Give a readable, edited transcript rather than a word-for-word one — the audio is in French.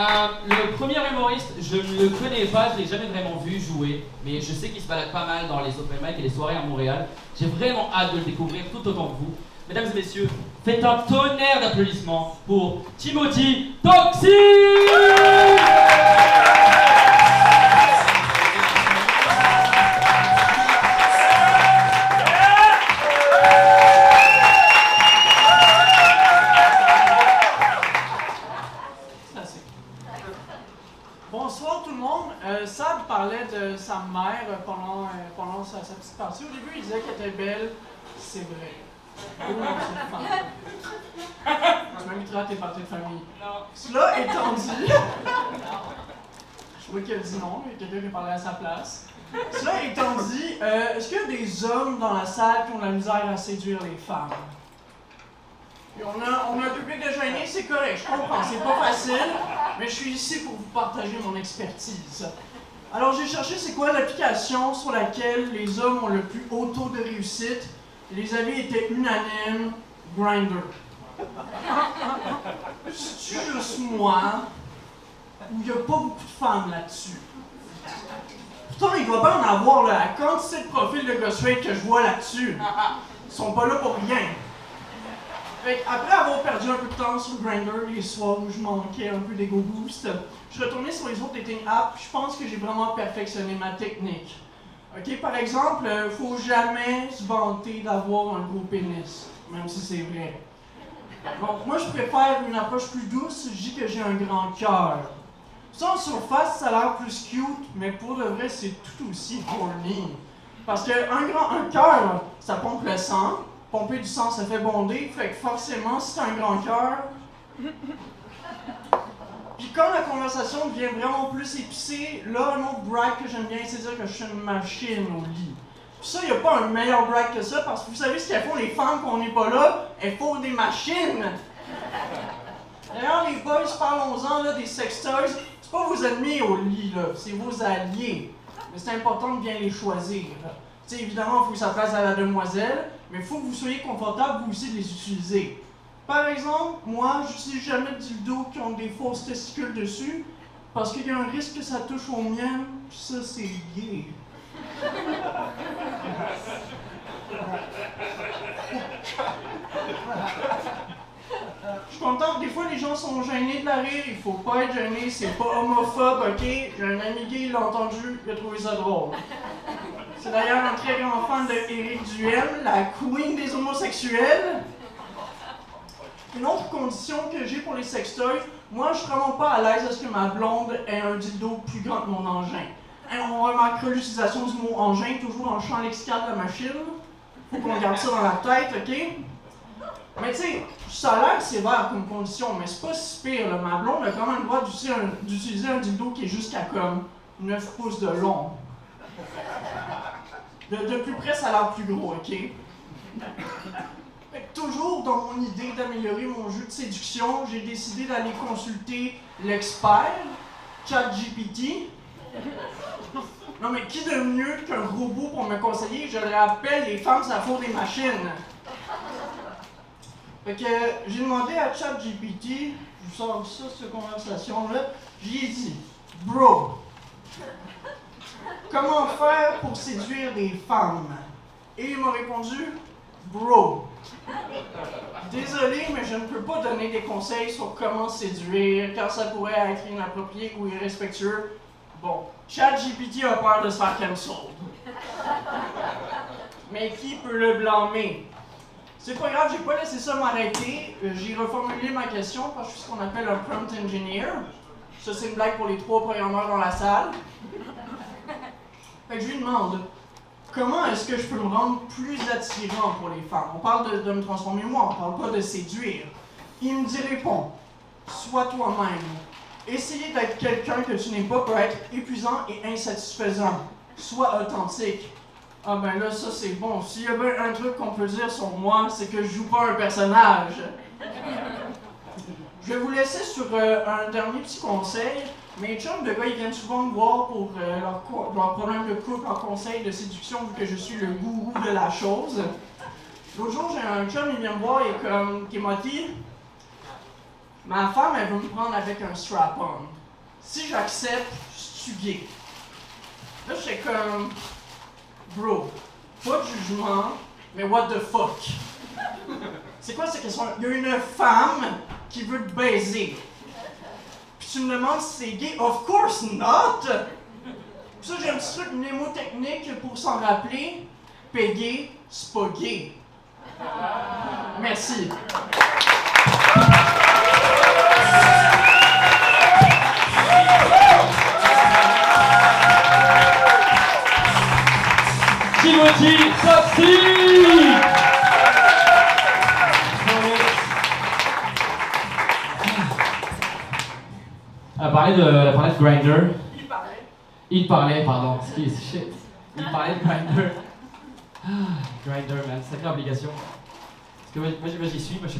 Le premier humoriste, je ne le connais pas, je ne l'ai jamais vraiment vu jouer, mais je sais qu'il se balade pas mal dans les open mic et les soirées à Montréal. J'ai vraiment hâte de le découvrir tout autant que vous. Mesdames et messieurs, faites un tonnerre d'applaudissements pour Timothy Toxic! Bonsoir tout le monde. Sab parlait de sa mère pendant sa petite partie. Au début, il disait qu'elle était belle. C'est vrai. Oh, c'est femme. Tu m'inviteras à tes parties de famille. Non. Cela étant dit, je vois qu'elle dit non, il y a quelqu'un qui parlait à sa place. Cela étant dit, est-ce qu'il y a des hommes dans la salle qui ont de la misère à séduire les femmes? Et on a un public de gênés, c'est correct, je comprends, c'est pas facile, mais je suis ici pour vous partager mon expertise. Alors j'ai cherché c'est quoi l'application sur laquelle les hommes ont le plus haut taux de réussite, et les avis étaient unanimes, Grindr. C'est-tu juste moi, ou il n'y a pas beaucoup de femmes là-dessus? Pourtant, il doit pas en avoir là, la quantité de profils de gars straight que je vois là-dessus. Ils sont pas là pour rien. Fait après avoir perdu un peu de temps sur Grindr les soirs où je manquais un peu d'ego boost, je suis retourné sur les autres dating apps, je pense que j'ai vraiment perfectionné ma technique. Ok, par exemple, faut jamais se vanter d'avoir un gros pénis, même si c'est vrai. Donc moi je préfère une approche plus douce, je dis que j'ai un grand cœur. Ça en surface, ça a l'air plus cute, mais pour de vrai c'est tout aussi horny. Parce qu'un cœur, ça pompe le sang. Pomper du sang, ça fait bonder, fait que forcément, si t'as un grand cœur... Puis quand la conversation devient vraiment plus épicée, là, un autre brag que j'aime bien, c'est dire que je suis une machine au lit. Puis ça, y a pas un meilleur brag que ça, parce que vous savez ce qu'elles font les femmes quand on n'est pas là? Elles font des machines! D'ailleurs, les boys, parlons-en, là, des sextoys, c'est pas vos ennemis au lit, là, c'est vos alliés. Mais c'est important de bien les choisir. Tu sais, évidemment, il faut que ça plaise à la demoiselle, mais il faut que vous soyez confortable, vous aussi, de les utiliser. Par exemple, moi, j'utilise jamais de dildos qui ont des fausses testicules dessus, parce qu'il y a un risque que ça touche aux miennes, puis ça, c'est gay. Je suis content, des fois les gens sont gênés de la rire, il faut pas être gêné, c'est pas homophobe, ok? J'ai un ami gay, il l'a entendu, il a trouvé ça drôle. C'est d'ailleurs un très grand fan de Éric Duhem, la queen des homosexuels. Une autre condition que j'ai pour les sextoys, moi je suis vraiment pas à l'aise à ce que ma blonde ait un dildo plus grand que mon engin. On remarquera l'utilisation du mot engin toujours en champ lexical de la machine. Faut qu'on garde ça dans la tête, ok? Mais tu sais, ça a l'air sévère comme condition, mais c'est pas si pire, là. Ma blonde a quand même le droit d'utiliser un dildo qui est jusqu'à comme 9 pouces de long. De plus près, ça a l'air plus gros, ok? Fait que toujours dans mon idée d'améliorer mon jeu de séduction, j'ai décidé d'aller consulter l'expert, ChatGPT. Non mais qui de mieux qu'un robot pour me conseiller? Je le rappelle, les femmes, ça faut des machines. Fait que j'ai demandé à ChatGPT, je vous sors ça, cette conversation-là, j'y ai dit, bro, comment faire pour séduire des femmes? Et il m'a répondu, bro, désolé, mais je ne peux pas donner des conseils sur comment séduire, car ça pourrait être inapproprié ou irrespectueux. Bon, ChatGPT a peur de se faire cancel. Mais qui peut le blâmer? C'est pas grave, j'ai pas laissé ça m'arrêter. J'ai reformulé ma question parce que je suis ce qu'on appelle un prompt engineer. Ça, c'est une blague pour les 3 programmeurs dans la salle. Fait que je lui demande, comment est-ce que je peux me rendre plus attirant pour les femmes? On parle de me transformer moi, on parle pas de séduire. Il me dit répond, sois toi-même. Essayer d'être quelqu'un que tu n'es pas peut être épuisant et insatisfaisant. Sois authentique. Ah ben là, ça c'est bon. S'il y a bien un truc qu'on peut dire sur moi, c'est que je joue pas un personnage. Je vais vous laisser sur un dernier petit conseil. Mes chums de gars, ils viennent souvent me voir pour leurs problèmes de couple, leurs conseils de séduction, vu que je suis le gourou de la chose. L'autre jour, j'ai un chum, il vient me voir et comme, Timothy, Ma femme, elle veut me prendre avec un strap-on. Si j'accepte, je suis gay. Là, j'étais comme... Bro, pas de jugement, mais what the fuck? C'est quoi cette question? Il y a une femme qui veut te baiser. Puis tu me demandes si c'est gay? Of course not! Puis ça, j'ai un petit truc mnémotechnique pour s'en rappeler. Péguer, c'est pas gay. Merci. Timothy Sopsy! Elle parlait de Grindr. Il parlait, pardon, excuse, shit. Il parlait de Grindr. Grindr, man, sacrée application. Parce que moi j'y suis, mais je sais pas.